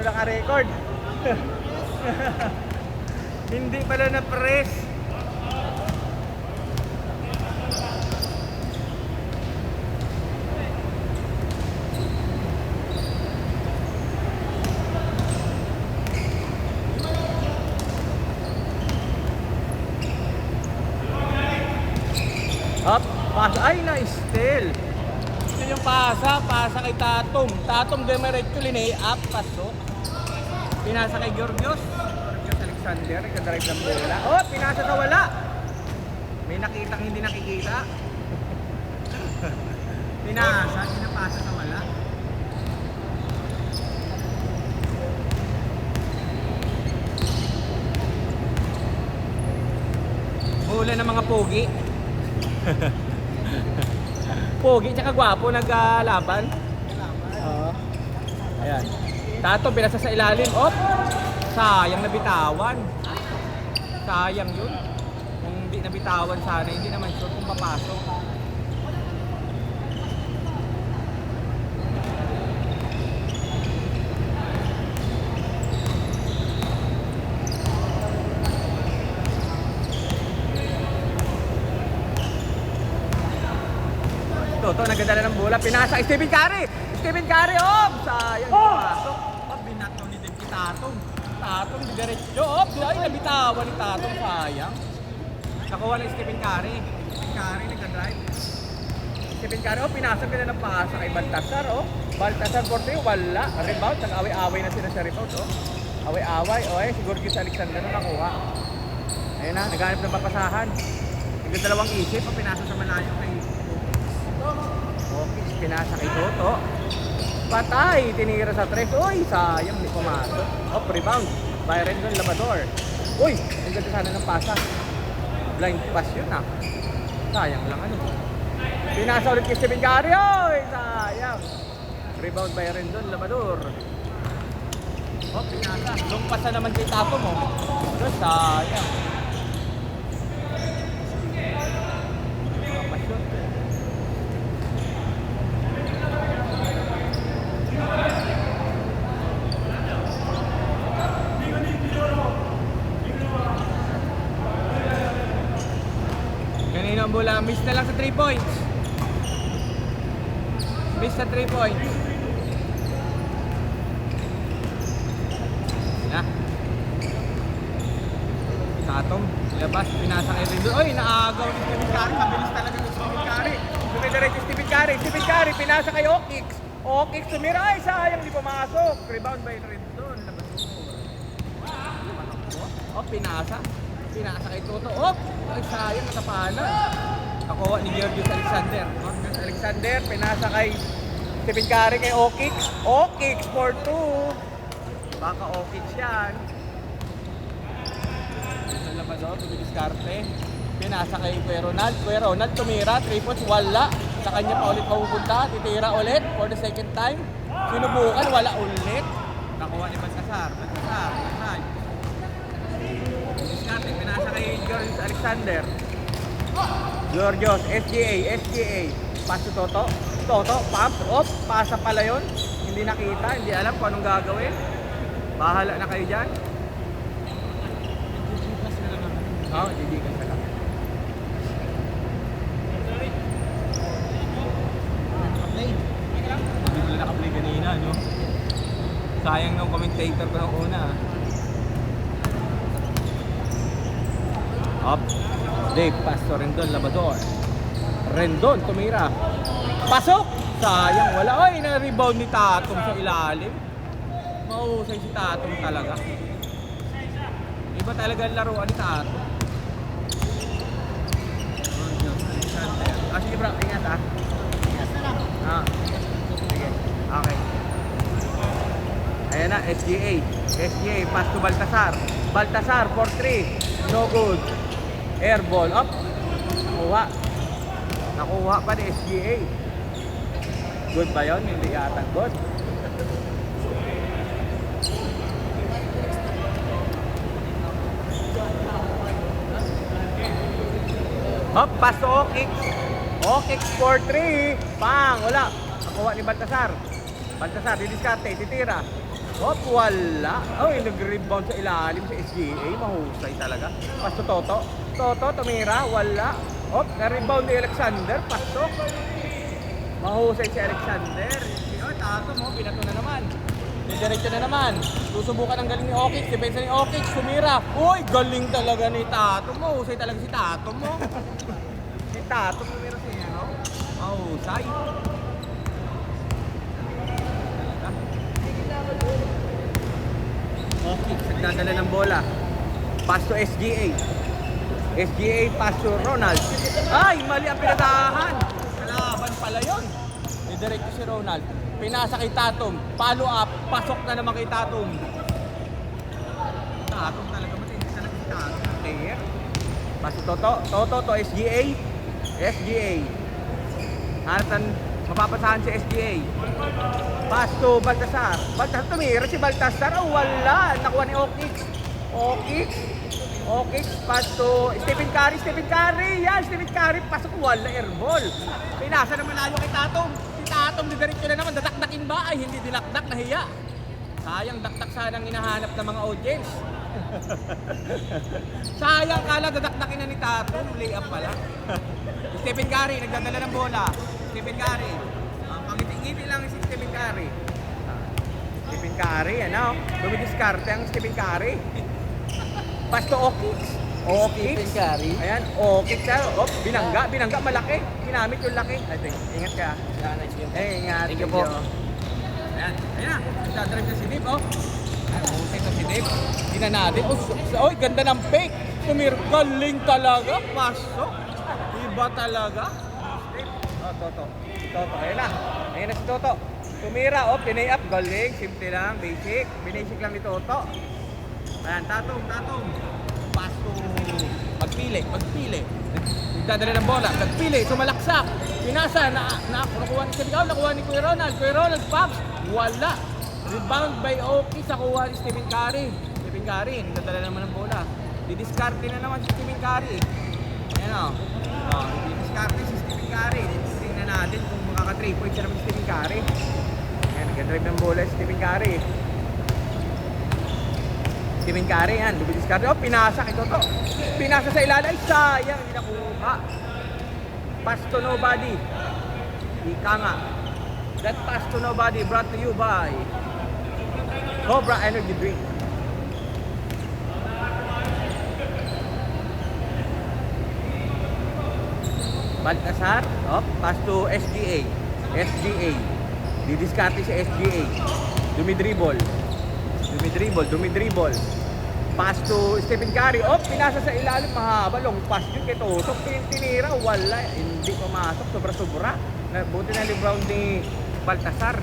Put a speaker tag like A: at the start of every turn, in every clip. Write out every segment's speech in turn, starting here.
A: naka-record. Hindi pala na-press. Up, pass. Ay, na-still. Ito yung pasa kay Tatom. Tatom Demiretso, linay up, pasok. Pinasa kay Georgios Alexander, nagka-drive ng bola. Oh, pinasa sa wala. May nakitang hindi nakikita. Pinapasa sa wala. Bola ng mga pogi. Pogi tsaka gwapo naglaban. Oo. Ayan. Tato pinasa sa ilalim. Op. Sayang nabitawan. Sayang yun. Kung hindi nabitawan sana, hindi naman sure kung papasok. Toto nagdadala ng bola, pinasa kay Stephen Curry. Stephen Curry, sayang pasok. Binato ni Tatong. Tatong di diretso. Ay nabitawan ni Tatong, sayang. Nakuha ng Stephen Curry. Stephen Curry nagka-drive. Stephen Curry, pinasa nila ng pasa kay Baltasar, Baltasar Porte, wala. Rebound, nag-away-away na sila sa rebound, Away-away, si Georgios Alexander na nakuha. Ayun na, naghanap ng papasahan. Nagdadalawang isip, pinasa sa malayo kay Okay, pinasa kay Toto. Patay, tinira sa 3. Uy, sayang, hindi pumasok. Rebound. Byron Don Labador. Uy, ang ganda sana ng pasa. Blind pass yun Sayang lang Pinasa ulit kay Stephen Curry. Uy, sayang. Rebound Byron Don Labador. Pinasa. Long pass na naman kay Tato mo. Sayang. Kanina ang bola, miss na lang sa 3 points. Miss sa 3 points. Tatong, labas, pinasa kay Rindo. Oy, naagaw ni Stephen Curry. Mabilis talaga ni Stephen Curry. Dumidiretso Stephen Curry. Stephen Curry, pinasa kay Okix. Okix tumira. Ay, sayang, di pumasok. Rebound by Rindo. Pinasa. Pinasa kay Toto. Ay, sayang, natapana. Nakuha ni Georgios Alexander. Georgios Alexander, pinasa kay Stephen Curry kay Okix. Okix for 2. Baka Okix yan. Sa labador, tumidiskarte. Pinasa kay Kuya Ronald. Kuya Ronald tumira, 3 points, wala. Sa kanya pa ulit mapupunta. Titira ulit for the second time. Sinubukan, wala ulit. Nakuha ni Baltasar. Baltasar. Diskarte, pinasa kay Georgios Alexander. Georgios, SGA. Pass to Toto. Toto, pump, pasa pala yun. Hindi nakita, hindi alam kung anong gagawin. Bahala na kayo dyan. Didikas na lang. Hindi pala naka-play kanina, Sayang ng commentator ko ng una. Dave, pass to Rendon, Labador. Rendon, tumira. Pasok! Sayang, wala. Ay, na-rebound ni Tatom sa ilalim. Mahusay si Tatom talaga. Iba talaga ang laruan ni Tatom. Sige bro, ingat Ingat na lang. Sige, okay. Ayan na, SGA, pass to Baltasar. Baltasar, 4-3. No good. Air ball, Nakuha pa ni SGA. Good ba yun? Hindi yata good. Pass to Okix. Okix 4-3. Wala. Nakuha ni Baltasar. Baltasar, didiskarte, titira. Hop, wala. Oh, nag-rebound sa ilalim sa SGA. Mahusay talaga. Pasto Toto. Toto, tumira. Wala. Hop, na-rebound ni Alexander. Pasok. Mahusay si Alexander. Oh, Tato mo, pinato na naman. Diretso na naman. Susubukan ang galing ni Okix. Depensa ni Okix. Tumira. Uy, galing talaga ni Tato mo. Husay talaga si Tato mo. Si Tato mo meron siya, no? Mahusay. Okix, nagdadala ng bola. Pass to SGA. SGA, pass to Ronald. Ay, mali ang pinadahan. Kalaban pala yun. Diretso si Ronald. Pinasa kay Tatum. Follow up. Pasok na naman kay Tatum. Tatum talaga. Matindi talaga si Tatum. Player. Pass to Toto. Toto to SGA. SGA. Hanatan. Mapapasahan si SGA. Pass to Baltasar. Baltasar tumira si Baltasar. Oh, wala. Nakuha ni Okix. Okix. Okix. Pass to Stephen Curry. Stephen Curry. Yan. Stephen Curry. Pasok. Wala. Airball. Pinasa naman layo kay Tatum. Tatum, diretso na naman, dadakdakin ba? Ay, hindi dilakdak, nahiya. Sayang, dakdak sanang hinahanap ng mga audience. Sayang, kala dadakdakin na ni Tatum, lay-up pala. Stephen Curry, nagdadala ng bola. Stephen Curry. Pangiti-ngiti lang si Stephen Curry. Stephen Curry, ano? Dumidiskarte ang Stephen Curry. Pasto Okix. Okix.
B: Stephen Curry.
A: Ayan, Okix. Oh, binangga, malaki. Ginamit yung laki. I think, ingat ka. Ingat.
B: Thank you po.
A: Ayan, ayan. Nagdadrive na si Dave, oh. Ayan, husay na si Dave. Hindi na natin. Oh, ganda ng fake. Galing talaga. Pasok. Iba talaga. Oh, Toto. Toto, ayan na. Ayan na si Toto. Tumira, oh, pinay up. Galing. Simple lang, basic. Basic lang ni Toto. Ayan, Tatum. Pasto. Magpili. Nagdadala ng bola. Nagpili. Sumalaksak. Pinasa. Nakuha ni Stephen. Nakuha ni Kuya Ronald. Pops. Wala. Rebound by Okix. Nakuha ni Stephen Curry. Nagdadala naman ng bola. Didiskarte na naman si Stephen Curry. Ayan o. Didiskarte si Stephen Curry. Tingnan natin kung makaka 3 points na naman si Stephen Curry. Ayan. Nagdadrive ng bola si Stephen Curry. Stephen Curry yan, dumidiskarte. Oh, pinasa kay Toto. Pinasa sa ilalim. Sayang, hindi nakuha. Pass to nobody. Ika nga. That pass to nobody brought to you by Cobra Energy Drink. Baltasar. Oh, pass to SGA. Didiskarte si SGA. Dumidribble. Pass to Stephen Curry. Oh, pinasa sa ilalim. Mahaba. Long pass yun kay Toto. Tinira. Wala. Hindi pumasok. Sobra-sobra. Buti na rebound ni Baltasar.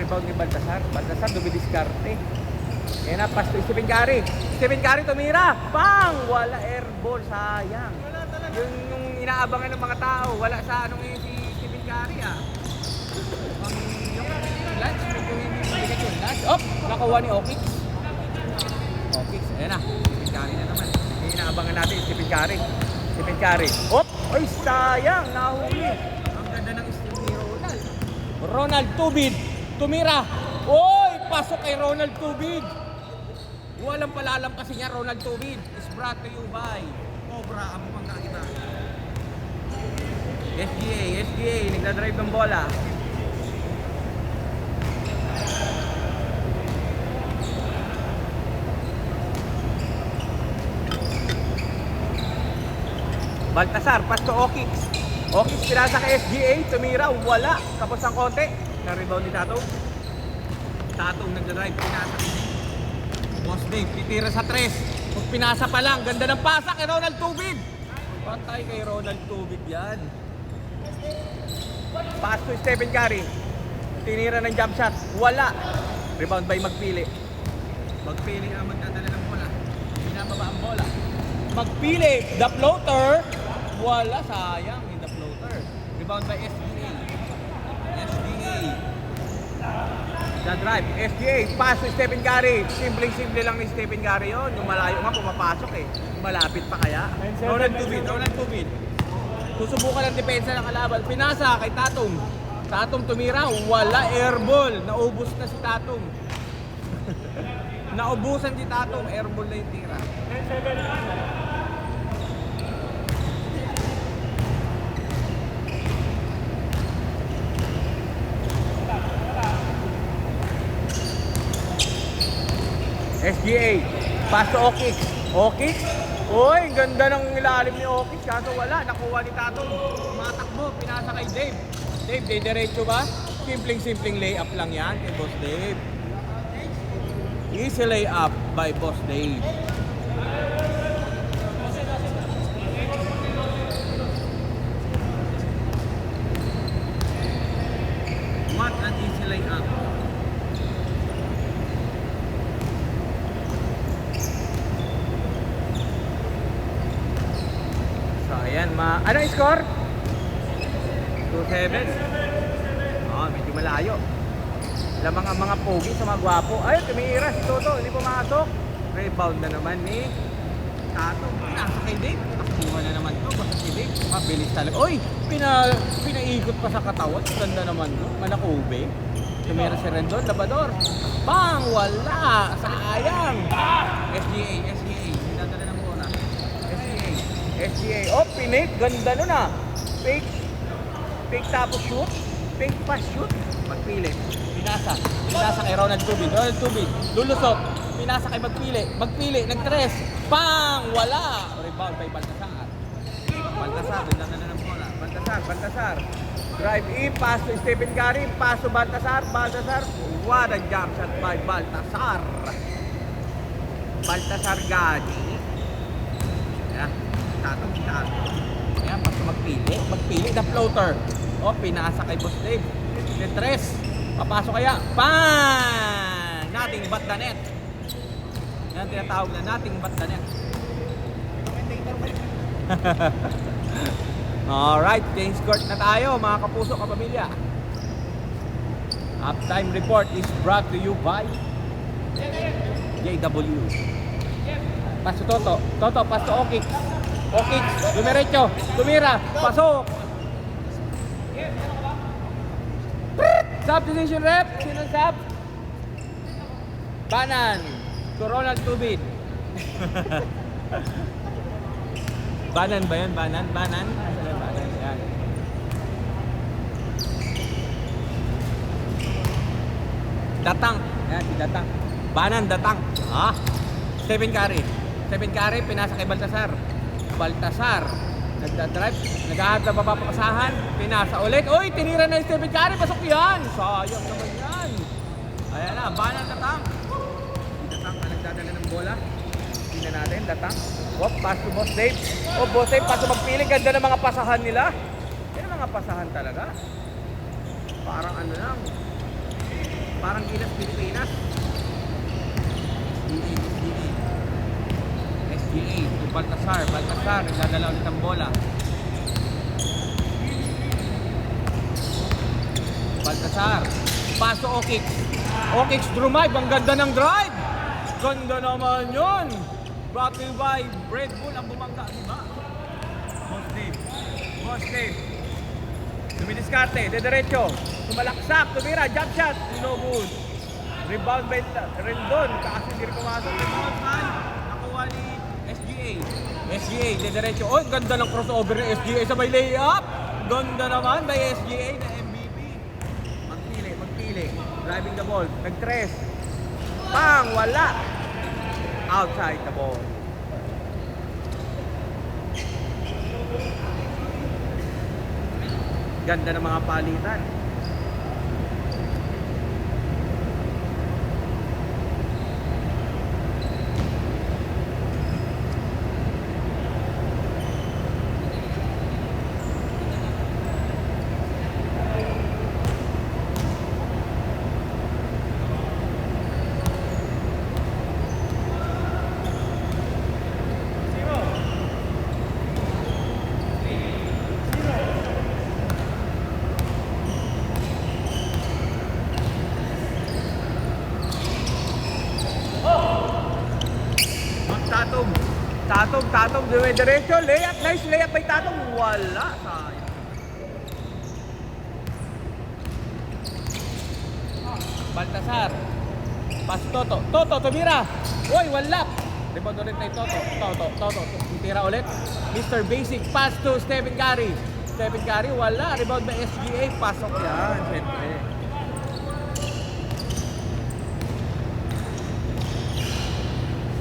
A: Baltasar dumidiskarte. Yan na. Pass to Stephen Curry. Tumira. Bang! Wala. Airball. Sayang. Yung inaabangan ng mga tao. Wala sa anong ngayon si Stephen Curry, ah. Yung lunch. Medyo hindi mabigat yung lunch. Oh! Nakuha ni Okix. Ayan na, Stephen Curry na naman. Inaabangan natin Stephen Curry. Hop! Ay, sayang! Nahuli. Ang ganda ng steal ni Ronald. Ronald Tubid. Tumira. Oy! Pasok kay Ronald Tubid. Walang palalam kasi niya Ronald Tubid. Is brought to you by Cobra ang mukhang kakita. SGA. Nagdadrive ng bola. Baltasar, pass to Okix. Pinasa kay SGA, tumira, wala. Tapos ang konti, na-rebound ni Tatum. Nagdadrive, pinasa kay Boss Dave, titira sa 3. Kung pinasa pa lang, ganda ng pasa kay Ronald Tubid. Patay kay Ronald Tubid yan. Pass to Stephen Curry. Tinira ng jump shot, wala. Rebound by Magpili ang magdadala ng bola. Pinababa ang bola. Magpili, the floater. Wala, sayang in the floater. Rebound by SGA. The drive. SGA, pass to Stephen Curry. Simple lang ni Stephen Curry yun. Yung malayo nga, pumapasok eh. Malapit pa kaya. Ronald Tubid. Susubukan ang depensa ng kalaban. Pinasa kay Tatum. Tumira. Wala, airball. Naubos na si Tatum. Naubusan si Tatong, airball na yung tira. SGA, pass to Okix. Okix? Uy, ganda ng ilalim ni Okix. Kaso wala, nakuha ni Tatong. Matakbo, pinasa kay Dave. Dave, diretso ba? Simpleng layup lang yan kay Boss Dave. Easy layup by Boss Dave. What an easy layup. So ayan, ano score? 2-7. Medyo malayo. Alam mga pogi sa mga gwapo. Ay, tumiira si Toto, hindi pumasok. Rebound na naman ni Tato. Nasa kay Dave. Nakuha na naman to. Basta si Dave, mabilis talaga. Uy, pinaikot pa sa katawan. Ganda naman to. Malakube. Tumira si Rendon, labador. Bang! Wala! Sayang! SGA. Dadala ng bola. SGA. Oh, pinik. Ganda nun ah. Fake tapos shoot. Fake pass shoot. Magpili. Pinasa kay Ronald Tubig. Lulusot. Pinasa kay Magpili. Nag-tres. Pang! Wala! Rebound by Baltasar. Dadala na ng bola. Baltasar. Drive in. Pass to Stephen Curry. Pass to Baltasar. What a jump shot by Baltasar. Baltasar Gadi. Ayan. Tatong. Ayan. Pass to Magpili. The floater. Oh, pinasa kay Boss Dave. Tres. Papasok kaya. Bang! Nothing but the net. Yan tinatawag na nothing but the net. Alright, change court na tayo mga kapuso, kapamilya. Halftime report is brought to you by JW. Paso Toto, paso Okix. Dumiretso, tumira, pasok. Substitution rep, sino sub? Banan, to Ronald Tubid. Banan ba yun? Banan? Yan. Datang. Yan, si Datang. Banan, Datang. Stephen Curry, pinasa kay Baltasar. Nagdadrive, naghahanap na papapasahan, pinasa ulit. Uy, tinira na yung Stephen Curry, pasok yan. Sayang naman yan. Ayan na, Banan, Datang. Datang na nagdadala ng bola. Tingnan natin, Datang. Pass to Boss Dave. Boss Dave, pass to Magpili. Ganda ng mga pasahan nila. Yan ang mga pasahan talaga. Parang ano lang. Parang Gilas Pilipinas. SGA. Baltasar. Nagdadala ulit ang bola. Baltasar. Paso Okix drive. Ang ganda ng drive. Ganda naman yun. Brought to you by Red Bull ang bumangga, diba? Boss Dave. Dumidiskarte, diretso. Tumalaksak, tumira, jump shot. No good. Rebound by Rendon. Kaso hindi rin pumasok. Rebound man. Nakuha ni SGA, diretso. Oh, ganda ng crossover ni SGA sa may layup. Ganda naman by SGA na MVP. Magpili. Driving the ball. Nag-tres. Pang! Wala! Outside the ball. Ganda ng mga palitan. Tatong, diretso, layup, nice layup by Tatong, wala, sayang. Pass Toto. Toto, tumira. Uy, wala. Rebound ulit na yung Toto. Toto. Titira ulit. Mr. Basic. Pass to Stephen Curry. Stephen Curry, wala. Rebound by SGA. Pasok yan, siyempre.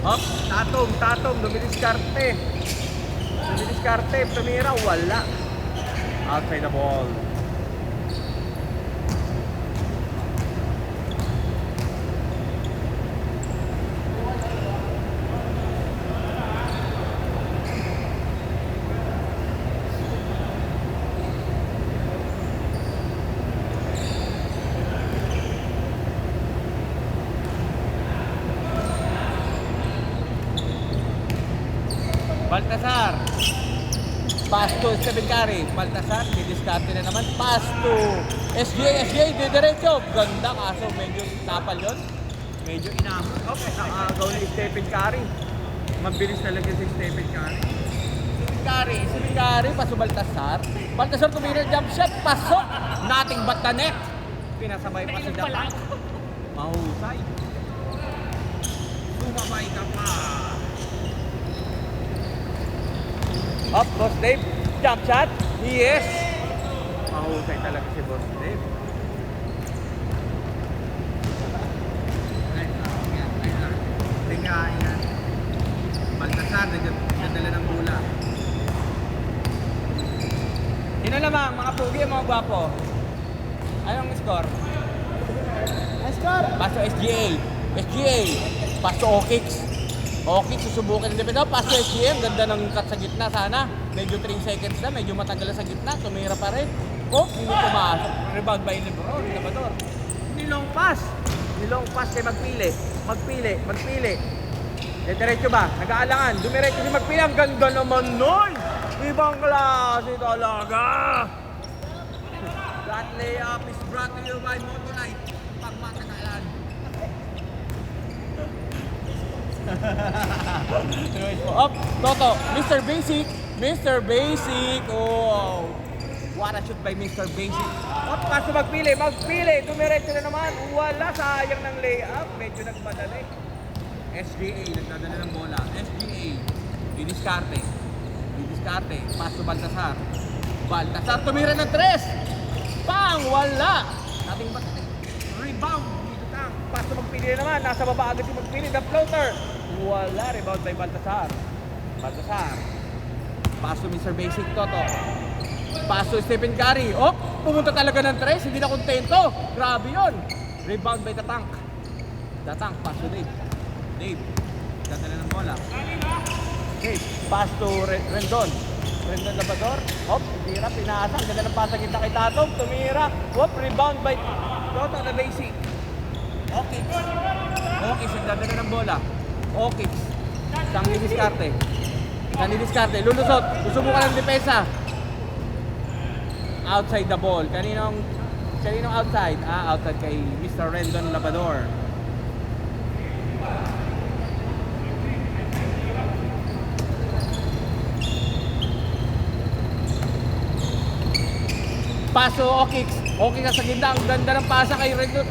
A: Hop, Tatong. Dumidiskarte. Tumira, wala. Outside the ball. Baltasar. Pass to Stephen Curry. Baltasar, didiskarte na naman. Pass to SGA, didiretso. Ganda kaso medyo tapal yun. Medyo inamot. Okay, nakagaw ni Stephen Curry. Mabilis talaga si Stephen Curry. Stephen Curry, paso Baltasar. Baltasar tumira, jump shot, pasok. Nothing but the net. Pinasabay pa si Dapat. Mahusay. Sumabay ka pa. Up, Boss Dave. Jump shot. Yes. Mahusay talaga si Boss Dave. Tingnan. Baltasar, nagdala ng bola. Sino lamang, mga pugi, mga gwapo? Anong score? Paso SGA. Paso Okix. Susubukin ng defense. Paso SGA. Ang ganda ng cut sa gitna sana. Medyo 3 seconds na. Medyo matagal sa gitna. Tumira pa rin. Hindi pumasok. Rebound by Lebron. Labador. Nilong pass kay Magpili. Diretso ba? Nag-aalangan. Dumiretso si Magpili. Ang ganda naman nun. Ibang klase talaga. That layup is brought to you by Motolite. Pagmatagalan. Up, Toto. Mr. Basic. Oh. What a shoot by Mr. Basic. Up, kaso Magpili. Dumiretso na naman. Wala, sayang ng layup. Medyo nagmadali. SGA, nagdadala ng bola. SGA, didiskarte. Paso Baltasar. Tumira ng 3. Wala. Nating rebound. Paso Magpili naman. Nasa baba agad yung Magpili. The floater. Wala. Rebound by Baltasar. Paso Mr. Basic, Toto. Paso Stephen Curry. Pumunta talaga ng 3. Hindi na kontento. Grabe yun. Rebound by Datank. Paso Dave. Dadala ng bola. Okay. Pass to Rendon Labador. Tumira, pinasa. Ganda ng pasa kita kay Tatong. Tumira. Rebound by Toto the Basic. Okay, dadala ng bola. Okay. Didiskarte. Lulusot. Susubukan ng depensa. Outside the ball. Kaninong outside? Outside kay Mr. Rendon Labador. Paso Okix sa gitna. Ang ganda ng pasa kay Rendon.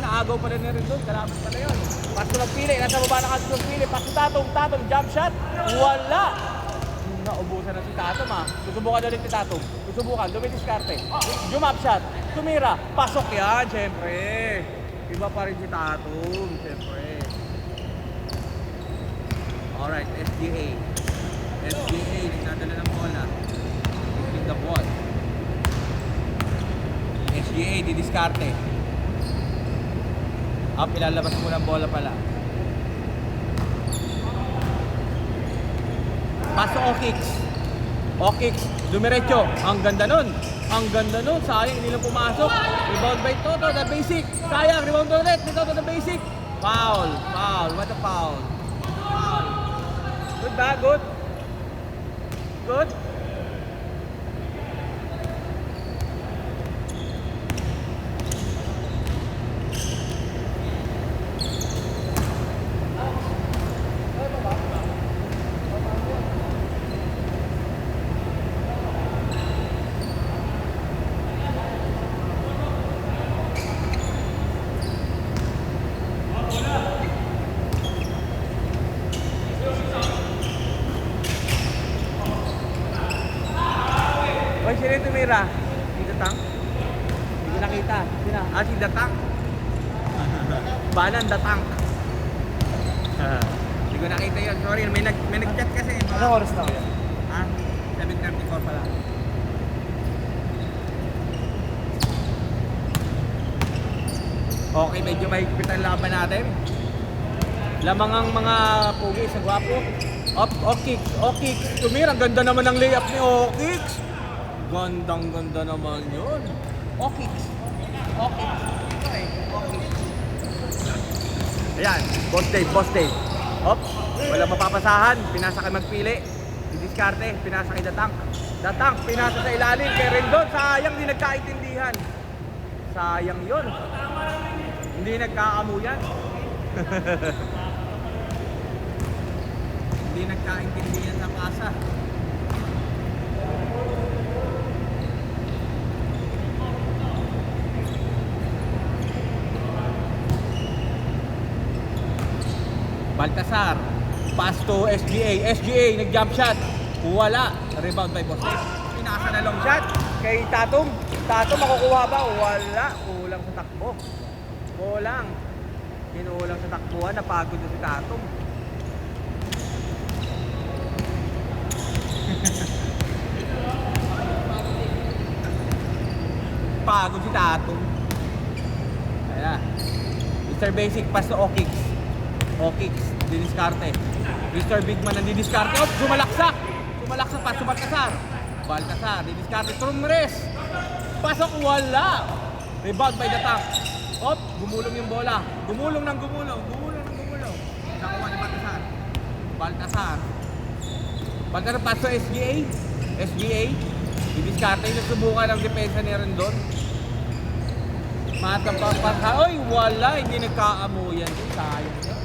A: Naagaw pa rin ni Rendon. Kalabas pa na yun. Paso Magpili. Nasa baba na kasi Magpili. Paso Tatong. Jump shot. Wala. Naubusan na si Tatong Susubukan ulit si Tatong. Dumidiskarte. Jump shot. Tumira. Pasok yan. Siyempre. Iba pa rin si Tatong. Siyempre. Alright. SGA. Nagdadala ng bola. Taking the ball. SGA, didiskarte. Ilalabas mo ng bola pala. Paso Okix, dumiretso. Ang ganda nun. Sayang, hindi lang pumasok. Rebound by Toto, the Basic. Sayang, rebound ulit. Toto, the Basic. Foul. What a foul. Good ba? Good. tumira? Si Datang? Hindi ko nakita. Sino? Ah, si Datang. Banan Datang. Hindi ko nakita yun. Sorry, may nag-chat kasi.
B: Anong oras na kaya?
A: Ha? 7:34 pala. Okay, medyo mahigpit ang laban natin. Lamang ang mga pugi sa gwapo. Okix. Tumira, ganda naman ng layup ni Okix. Ganda naman yun. Okix. Okay, Okix. Ayan, boss Dave. Wala mapapasahan. Pinasa kay magpili. Didiskarte, pinasa kay Datang. Datang, pinasa sa ilalim. Kay Rendon, sayang di nagkaintindihan. Sayang yun. Hindi nagkaamuyan. Hindi nagkaintindihan sa pasa. Baltasar, pass to SGA, nag-jump shot. Wala, rebound by Boss Dave. Pinasa na long shot kay Tatum. Makukuha ba? Wala, kulang sa takbo. Kinulang sa takbuhan, napagod na si Tatum. Pagod si Tatum. Ayan. Mr. Basic, pass to Okix, didiskarte. Mr. Bigman ang didiskarte. Sumalaksak pa, Baltasar, didiskarte. Trumres. Pasok, wala. Rebound by Datang. Gumulong yung bola. Gumulong. Nakuha ni Baltasar. Baltasar pass to SGA. Didiskarte. Nagsubukan ang depensa ni Rendon. Matapapasa. Wala. Hindi nagkaamuyan. Sayang yun.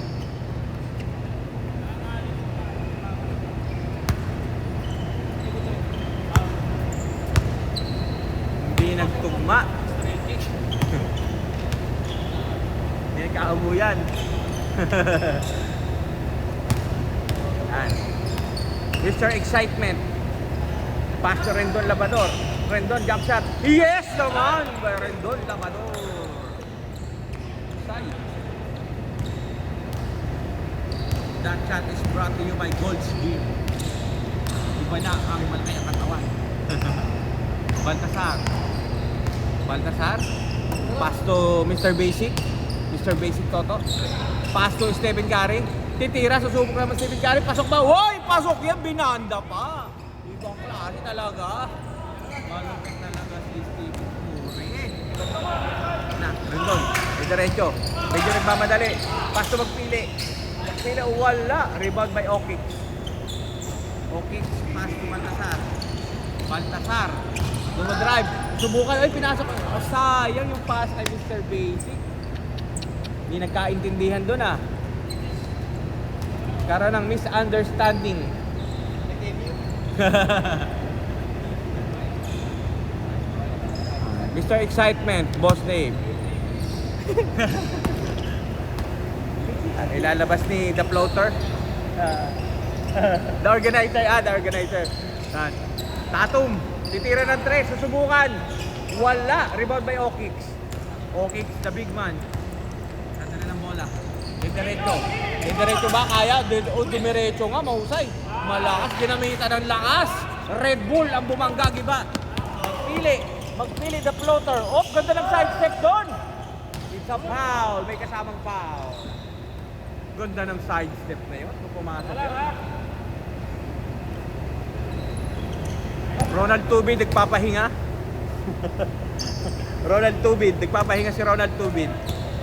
A: Hindi nagtugma. Hindi nagkaamuyan. Mr. Excitement. Pass to Rendon Labador. Rendon jump shot. Yes naman! Rendon Labador. Side. That shot is brought to you by Gold's Gym. Iba na ang malaki ang katawan. Baltasar. Pass to Mr. Basic. Toto. Pass to Stephen Curry. Titira, susubok naman Stephen Curry. Pasok ba? Hoy! Pasok yan! Binanda pa! Ibang klase talaga. Malupit talaga si Stephen Curry. Rendon. May diretso. Medyo nagmamadali. Pass to magpili. Wala. Rebound by Okix. Pass to Baltasar. Drive. Subukan. Pinasok. Sayang yung pass kay Mr. Basic. Hindi nagkaintindihan doon Karoon ng misunderstanding. Mr. Excitement, Boss Dave. Ilalabas ni The Floater. The organizer. Tatum, titira ng 3, susubukan. Wala, rebound by Okix, the big man. Saan na ng bola? Diretso ba? Kaya? Diretso nga, mahusay. Malakas, ginamitan ng lakas. Red Bull ang bumangga, giba. Magpili The Floater. Ganda ng side step doon. It's a foul, may kasamang foul. Ganda ng side step na yun. Kung pumasok yun. Ronald Tubid, nagpapahinga. Si Ronald Tubid.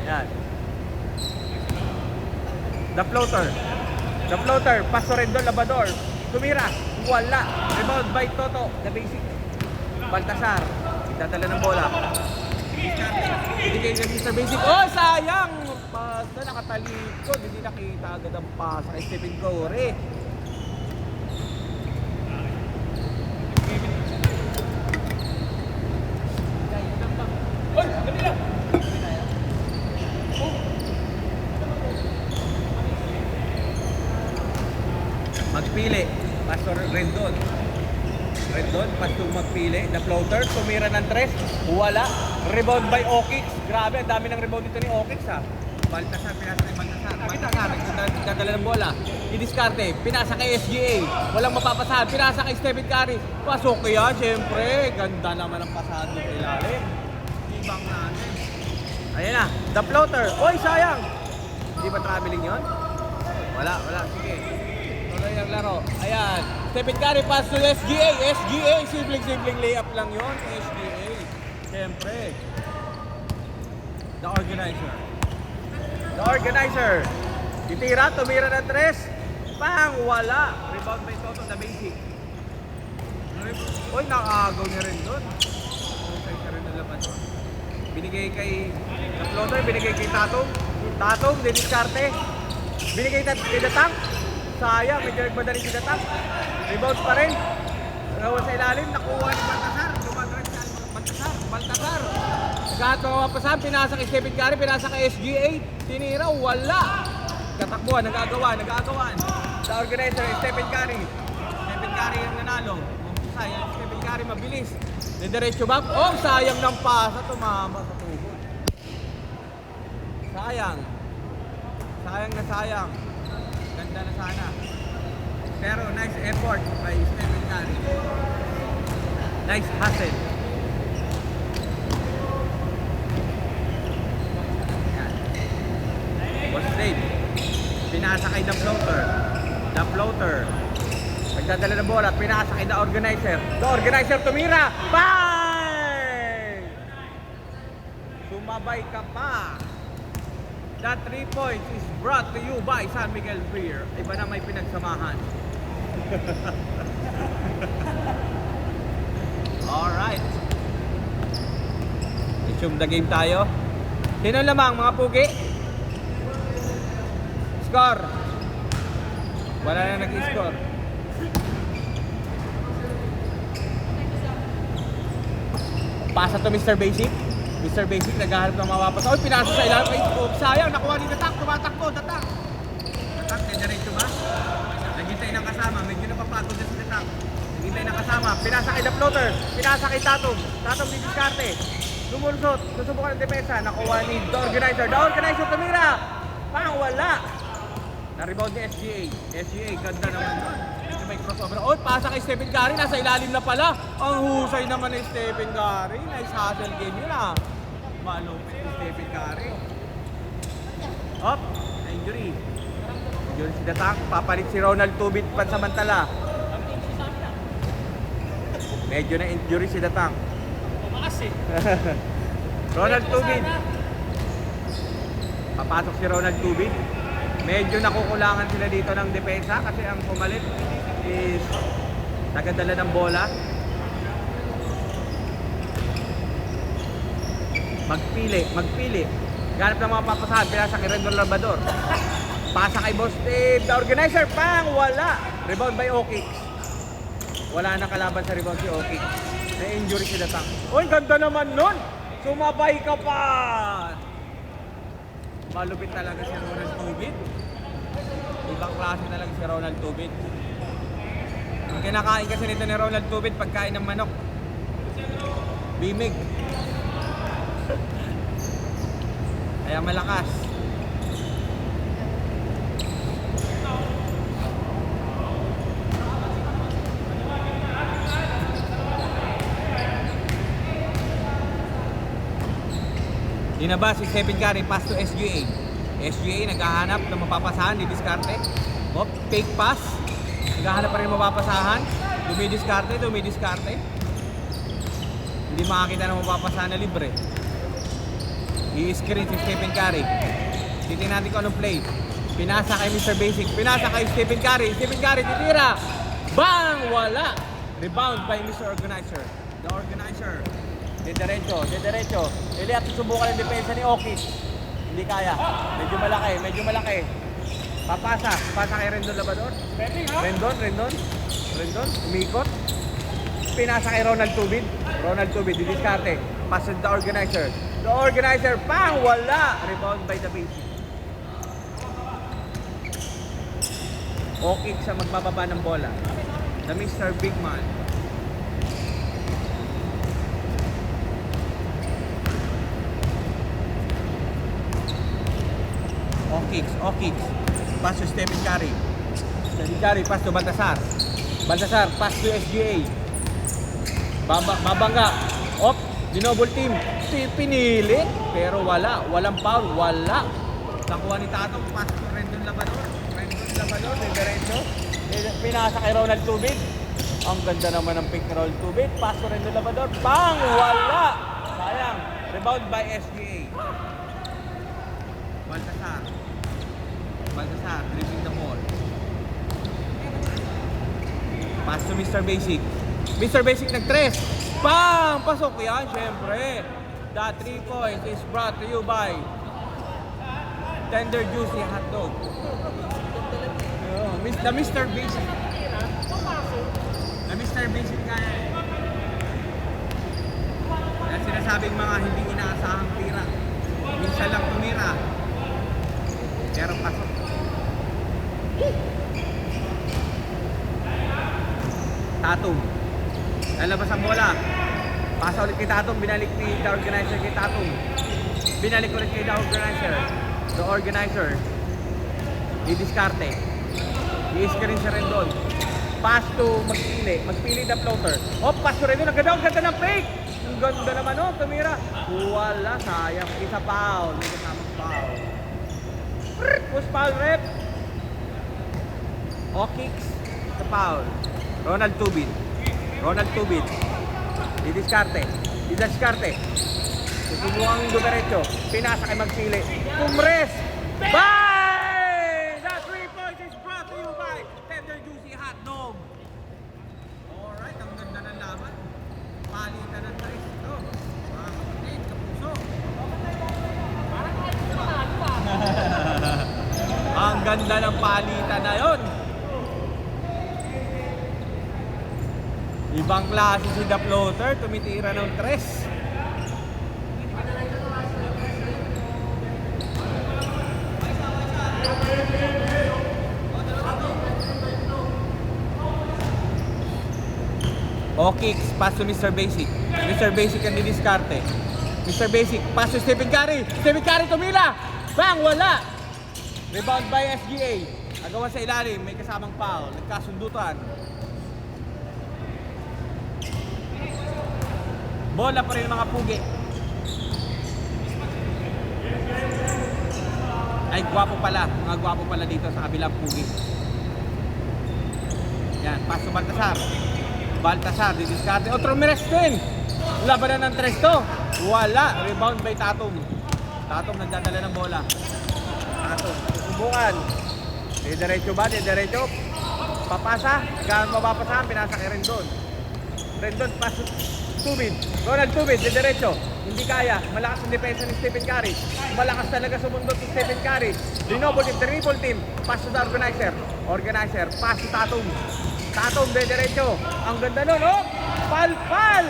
A: Yan. The Floater, pass to Rendon Labador. Tumira, wala. Rebound by Toto, the Basic. Baltasar, itadala ng bola. Ibigay na Mr. Basic. Sayang! Pasta, nakatalikod. Hindi nakita agad ang pass kay Stephen Curry. Magpili, Pastor Rendon. Rendon, pastong magpili. The floater, tumira ng tres. Wala. Rebound by Okix. Grabe, ang dami ng rebound dito ni Okix ha. Baltasar, pinasa kay Baltasar. Baltasar, nagdadala ng bola. Idiskarte, pinasa kay SGA. Walang mapapasahan. Pinasa kay Stephen Curry. Pasok yan, syempre. Ganda naman ang pasado ng ilalim. Ibang natin. Ayan na, the floater. Oy, sayang. Hindi ba traveling yon? Wala. Sige. Tuloy ang laro. Ayan. Stephen Curry pass to SGA. SGA, simpleng layup lang yon. SGA. Siyempre. The organizer. Titira, tumira ng tres. Pang, wala. Rebound by Toto, the basic. Uy, nakagaw niya rin doon. Okay, siya rin nalaban doon. Binigay kay the floater, binigay kay Tatong. Tatong, diniskarte. Binigay kay Datang. Sayang, medyo nagmadali si Datang. Rebound pa rin. Rawa sa ilalim, nakuha ni Baltasar. Dumadress sa Baltasar. Kahit mapapasahan, pinasa kay Stephen Curry, pinasa kay SGA. Tinira, wala. Katakbuhan, nagagawaan. The organizer, Stephen Curry. Stephen Curry yung nanalo. Sayang, Stephen Curry mabilis. Diretso back. Oh, sayang ng pasa. Tumama sa tuhod. Sayang. Sayang. Ganda na sana. Pero nice effort by Stephen Curry. Nice hustle. Boss Dave. Pinasa kay the floater. Nagdadala ng bola, pinasa kay the organizer. The organizer tumira. Bang! Sumabay ka pa. That 3 points is brought to you by San Miguel Beer. Iba na may pinagsamahan. Alright. Resume the game tayo. Sino lamang mga pugi? Score. Wala na nag-score. Pasa to Mr. Basic. Mr. Basic naghahanap ng mawapas. Oy, pinasa sa ilalim kay Scoop. Sayang, nakuha ni Datak. Tumatakbo, Datak. Datak, diretso ba? Naghintay ng kasama. Medyo napapagod na si Datak. Naghintay ng kasama. Pinasa kay the floater. Pinasa kay Tatong. Tatong di diskarte. Lumulusot. Susubukan ng depensa. Nakuha ni the organizer. The organizer tumira. Pang, wala. Na-rebound ni SGA. SGA, ganda naman doon. Medyo may crossover. Oh, pasa kay Stephen Curry. Nasa ilalim na pala. Ang husay naman ni Stephen Curry. Nice hustle game yun ah. Malupit ni Stephen Curry. Up. Injury. Injury si Datang. Papalit si Ronald Tubit pansamantala. Medyo na injury si Datang. Ronald Tubit. Papasok si Ronald Tubit. Medyo nakukulangan sila dito ng depensa kasi ang pumalit is nagadala ng bola. Magpili. Ganap ng mga papasahan, pinasa kay Rendon Labrador. Pasa kay Boss Dave, the organizer, pang, wala. Rebound by Okix. Wala na kalaban sa rebound si Okix. Na-injury si Datang. Uy, ganda naman nun! Sumabay ka pa! Malupit talaga si Ronald Tubit. Ibang klase talaga si Ronald Tubit. Ang kinakain kasi nito ni Ronald Tubit, pagkain ng manok. Bimig. Kaya malakas. Dinaba si Stephen Curry, pass to SGA. SGA naghahanap ng mapapasahan, didiskarte. Hop, fake pass. Naghahanap pa rin mapapasahan. Dumidiskarte. Hindi makakita ng mapapasahan na libre. I-screen si Stephen Curry. Titingnan natin kung anong play. Pinasa kay Mr. Basic. Pinasa kay Stephen Curry. Stephen Curry titira. Bang! Wala. Rebound by Mr. Organizer. The organizer. De derecho. Ili at susubukan ng depensa ni Okis. Hindi kaya. Medyo malaki. Pasa kay Rendon Labrador. Rendon, umikot. Pinasa kay Ronald Tubid, didiskarte. Pass to the organizer. The organizer, pang, wala. Rebound by the basic. Okis sa magbababa ng bola. The Mr. Big Man. O-kicks. Pass to Stephen Curry. Stephen Curry, pass to Baltasar. Baltasar, pass to SGA. Babangga. Op, dinouble team. Pinili, pero walang foul, wala. Nakuha ni Tatong, pass to Rendon Labador, diretso. Pinasa kay Ronald Tubid. Ang ganda naman ng pick ni Ronald Tubid. Pass to Rendon Labador, bang! Wala! Sayang. Rebound by SGA. Baltasar, dribbling the ball. Pass to Mr. Basic. Mr. Basic nag-tres. Bang! Pasok yan, syempre. The 3 points is brought to you by Tender Juicy Hotdog. The Mr. Basic. The Mr. Basic kaya. Yan sinasabing mga hindi inaasahang tira. Minsan lang tumira. Pero pasok. Tatum. Lalabas ang bola. Pasa ulit kay Tatum. Binalik ni the organizer kay Tatum. Binalik ulit kay the organizer. The organizer. Didiskarte. I-screen siya rin doon. Pass to Magpili. Magpili the floater. Oh, pass to rin doon. Ang ganda ng fake. Ang ganda naman oh. Tumira. Wala. Sayang. Isa foul. May kasamang foul. Push foul rep. O-kicks. Sa foul. Ronald Tubid. Didiskarte. Susubukan ang dumiretso. Pinasa kay Magpili. Kumres. Bye! The 3 points is brought to you by Tender Juicy Hotdog. Alright, ang ganda ng laban. Palitan ng tres ito. Mga kapatid, kapuso. Ang ganda ng palitan na yun. Ibang klase si The Floater, tumitira ng tres. O-kicks, pass to Mr. Basic. Mr. Basic ang didiskarte. Mr. Basic, pass to Stephen Curry. Stephen Curry tumila! Bang! Wala! Rebound by SGA. Agawan sa ilalim, may kasamang foul. Nagkasundutan. Bola pa rin mga pugi. Ay, gwapo pala. Mga gwapo pala dito sa kabilang pugi. Yan, pass to Baltasar, didiskarte. O, Trumires din. Labanan ng tres to. Wala. Rebound by Tatum. Tatum nagdadala ng bola. Tatum, susubukan. Diretso ba? Diretso. Papasa. Gaan mapapasahan. Pinasa kay Rendon. Rendon, pass to Tubid. Ronald Tubid, diretso. Hindi kaya. Malakas ang depensa ni Stephen Curry. Malakas talaga sumundot si Stephen Curry. Dinouble team, triple team. Pass to the organizer. Organizer, pass to Tatum. Tatum, diretso. Ang ganda nun, oh! Palpal!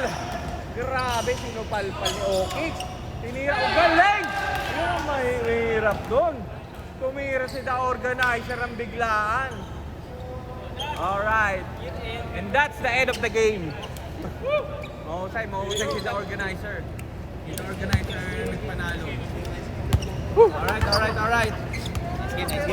A: Grabe, sino palpal ni O-kicks? Tinira, oh, galing! Yun ang mahirap doon. Tumira si the organizer ang biglaan. Alright. And that's the end of the game. Mahusay si the organizer. Yung organizer nagpanalo. Alright. Nice game.